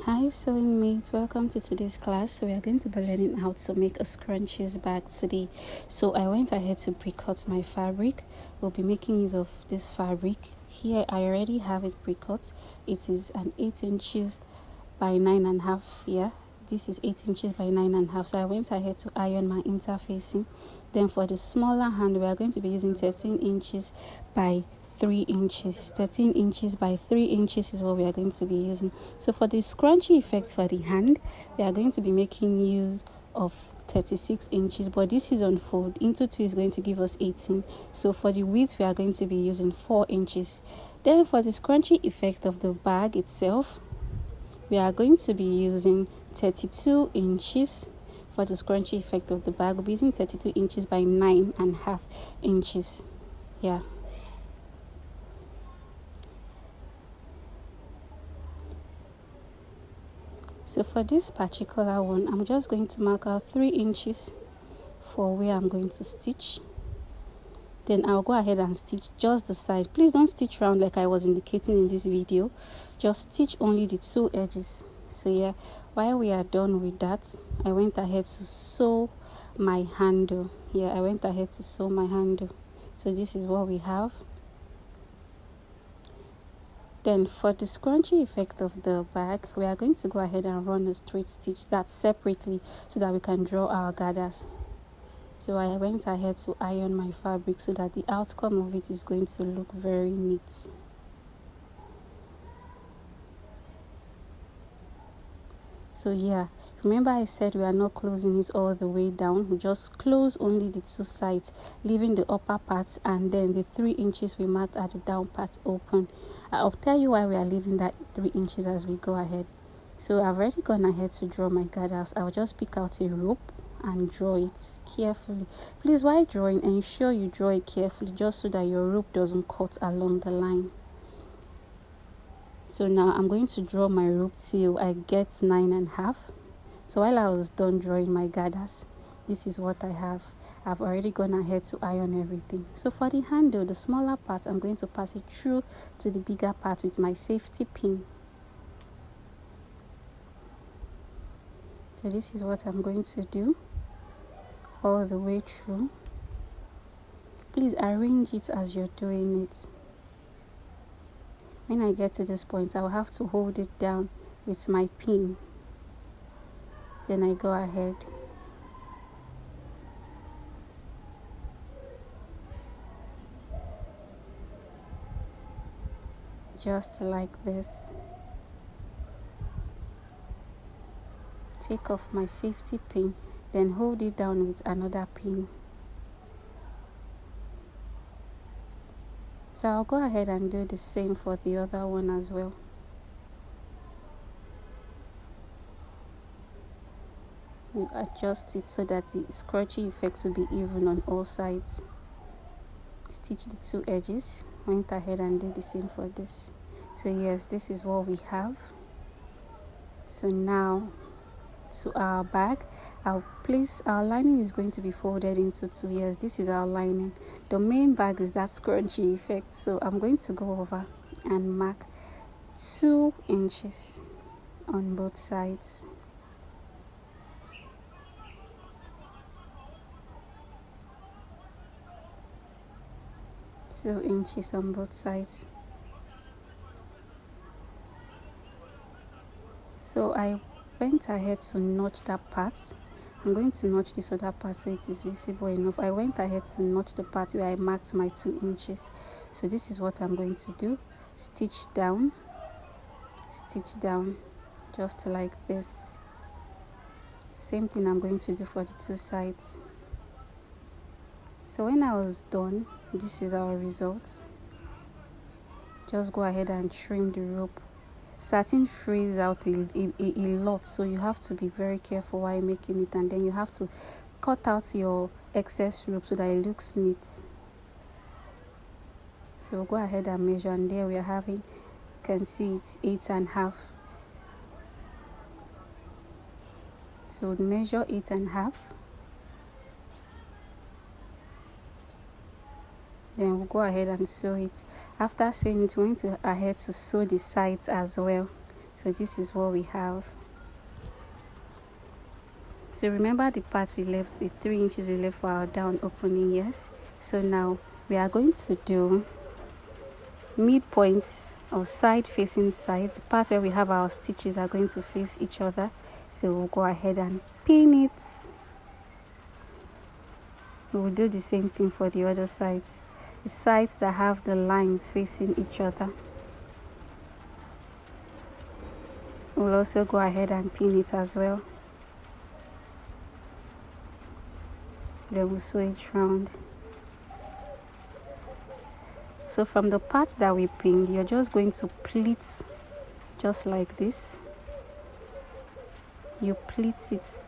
Hi sewing mates, welcome to today's class. We are going to be learning how to make a scrunchies bag today. So I went ahead to pre-cut my fabric. We'll be making use of this fabric. Here I already have it pre-cut. It is an 8 inches by 9.5 here. This is 8 inches by 9.5. So I went ahead to iron my interfacing. Then for the smaller hand, we are going to be using 13 inches by 3 inches. 13 inches by 3 inches is what we are going to be using. So for the scrunchie effect for the hand, we are going to be making use of 36 inches, but this is on fold. Into 2 is going to give us 18. So for the width, we are going to be using 4 inches. Then for the scrunchie effect of the bag itself, we are going to be using 32 inches. For the scrunchie effect of the bag, we'll be using 32 inches by 9.5 inches. Yeah. So for this particular one, I'm just going to mark out 3 inches for where I'm going to stitch. Then I'll go ahead and stitch just the side. Please don't stitch round like I was indicating in this video. Just stitch only the 2 edges. So yeah, while we are done with that, I went ahead to sew my handle. So this is what we have. Then for the scrunchie effect of the bag, we are going to go ahead and run a straight stitch that separately so that we can draw our gathers. So I went ahead to iron my fabric so that the outcome of it is going to look very neat. So yeah, remember I said we are not closing it all the way down. We just close only the 2 sides, leaving the upper part and then the 3 inches we marked at the down part open. I'll tell you why we are leaving that 3 inches as we go ahead. So I've already gone ahead to draw my gathers. I'll just pick out a rope and draw it carefully. Please, while drawing, ensure you draw it carefully just so that your rope doesn't cut along the line. So now I'm going to draw my rope till I get 9.5. So while I was done drawing my gathers, this is what I have. I've already gone ahead to iron everything. So for the handle, the smaller part, I'm going to pass it through to the bigger part with my safety pin. So this is what I'm going to do all the way through. Please arrange it as you're doing it. When I get to this point, I'll have to hold it down with my pin. Then I go ahead. Just like this. Take off my safety pin, then hold it down with another pin. So I'll go ahead and do the same for the other one as well. You adjust it so that the scrunchie effect will be even on all sides. Stitch the 2 edges. Went ahead and did the same for this. So yes, this is what we have. So now to our bag, our lining is going to be folded into 2. Yes, this is our lining. The main bag is that scrunchie effect. So I'm going to go over and mark 2 inches on both sides. Two inches on both sides. So I went ahead to notch that part. I'm going to notch this other part so it is visible enough. I went ahead to notch the part where I marked my 2 inches. So this is what I'm going to do. Stitch down, just like this. Same thing I'm going to do for the 2 sides. So when I was done, this is our results. Just go ahead and trim the rope. Satin frays out a lot, so you have to be very careful while making it, and then you have to cut out your excess rope so that it looks neat. So we'll go ahead and measure, and there we are having, you can see it's 8.5. So we'll measure 8.5. Then we'll go ahead and sew it. After sewing it, we went ahead to sew the sides as well. So this is what we have. So remember the part we left, the 3 inches we left for our down opening, yes? So now we are going to do midpoints or side facing sides. The part where we have our stitches are going to face each other. So we'll go ahead and pin it. We will do the same thing for the other sides. The sides that have the lines facing each other, we'll also go ahead and pin it as well. Then we'll sew it round. So from the part that we pinned, you're just going to pleat just like this. You pleat it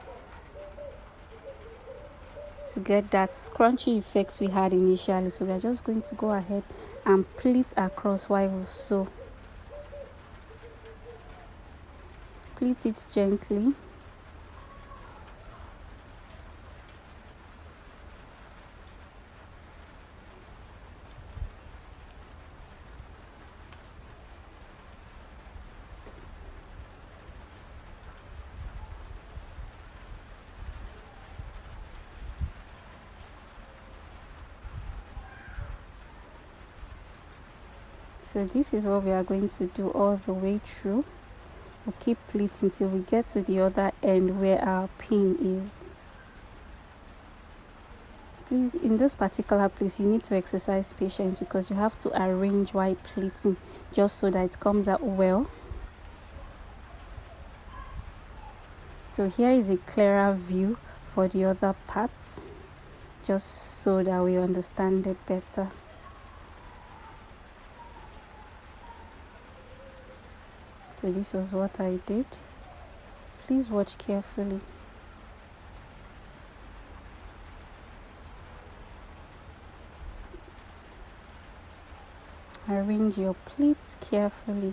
to get that scrunchy effect we had initially. So we are just going to go ahead and pleat across while we sew. Pleat it gently. So this is what we are going to do all the way through. We'll keep pleating till we get to the other end where our pin is. Please, in this particular place, you need to exercise patience because you have to arrange while pleating just so that it comes out well. So here is a clearer view for the other parts, just so that we understand it better. So this was what I did. Please watch carefully. Arrange your pleats carefully.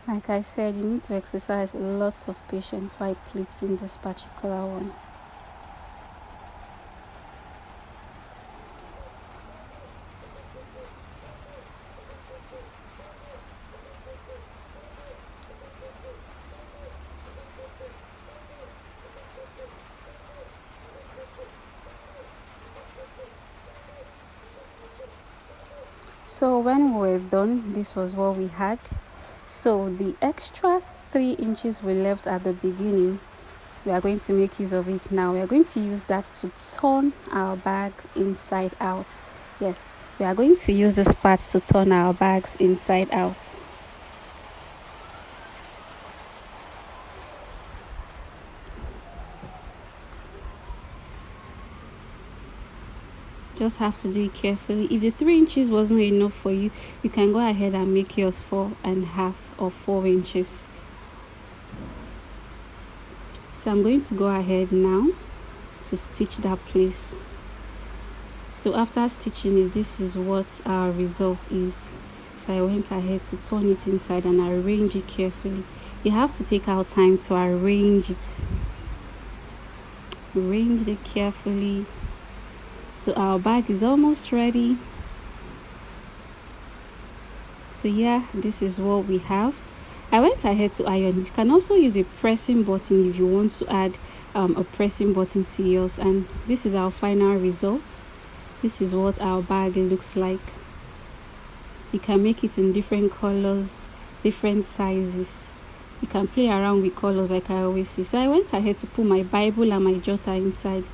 Like I said, you need to exercise lots of patience while pleating this particular one. So when we were done, this was what we had. So the extra 3 inches we left at the beginning, we are going to make use of it now. We are going to use that to turn our bag inside out. Yes, we are going to use this part to turn our bags inside out. Just have to do it carefully. If the 3 inches wasn't enough for you, you can go ahead and make yours 4.5 or 4 inches. So I'm going to go ahead now to stitch that place. So after stitching it, this is what our result is. So I went ahead to turn it inside and arrange it carefully. You have to take out time to arrange it. Arrange it carefully. So our bag is almost ready. So yeah, this is what we have. I went ahead to iron. You can also use a pressing button if you want to add a pressing button to yours. And this is our final results. This is what our bag looks like. You can make it in different colors, different sizes. You can play around with colors like I always say. So I went ahead to put my Bible and my jotter inside.